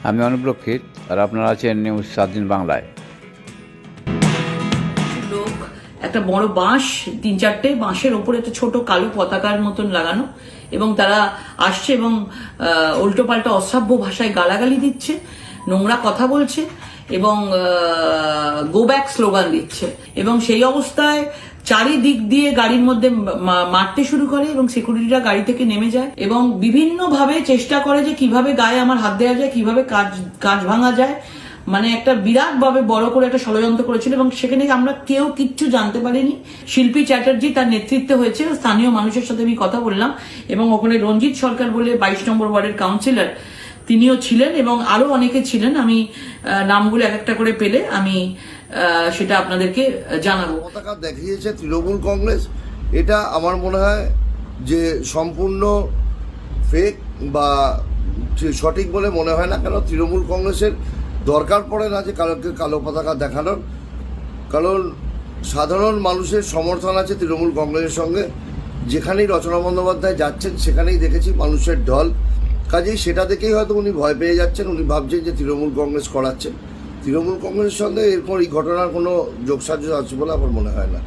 আমি অনুপ্রক্ষিত, আর আপনারা আছেন নিউজ 7 দিন বাংলায়। লোক একটা বড় বাঁশ, 3-4টে বাঁশের ওপরে একটা ছোট কালো পতাকার মতন লাগানো, এবং তারা আসছে এবং উল্টো পাল্টা অশ্রাব্য ভাষায় গালাগালি দিচ্ছে, নোংরা কথা বলছে এবং গো ব্যাক স্লোগান দিচ্ছে। এবং সেই অবস্থায় চারিদিক দিয়ে গাড়ির মধ্যে মারতে শুরু করে এবং সিকিউরিটিরা গাড়ি থেকে নেমে যায় এবং বিভিন্ন ভাবে চেষ্টা করে যে কিভাবে গায়ে আমার হাত দেওয়া যায়, কিভাবে কাঁচ ভাঙা যায়। মানে একটা বিরাট ভাবে বড় করে একটা ষড়যন্ত্র করেছিল এবং সেখানে আমরা কেউ কিচ্ছু জানতে পারিনি। শিল্পী চ্যাটার্জি তার নেতৃত্বে হয়েছে, স্থানীয় মানুষের সাথে আমি কথা বললাম এবং ওখানে রঞ্জিত সরকার বলে 22 নম্বর ওয়ার্ডের কাউন্সিলর, তিনিও ছিলেন এবং আরো অনেকে ছিলেন। আমি নামগুলো এক একটা করে পেলে আমি সেটা আপনাদেরকে জানাবো। পতাকা দেখিয়েছে তৃণমূল কংগ্রেস, এটা আমার মনে হয় যে সম্পূর্ণ ফেক বা সঠিক বলে মনে হয় না। কেন তৃণমূল কংগ্রেসের দরকার পড়ে না যে কালো পতাকা দেখানোর, কারণ সাধারণ মানুষের সমর্থন আছে তৃণমূল কংগ্রেসের সঙ্গে। যেখানেই রচনা বন্দ্যোপাধ্যায় যাচ্ছেন সেখানেই দেখেছি মানুষের ঢল, কাজেই সেটা দেখেই হয়তো উনি ভয় পেয়ে যাচ্ছেন। উনি ভাবছেন যে তৃণমূল কংগ্রেস করাচ্ছেন। তৃণমূল কংগ্রেসের সঙ্গে এরপর এই ঘটনার কোনো যোগসাজশ আছে বলে আমার মনে হয় না।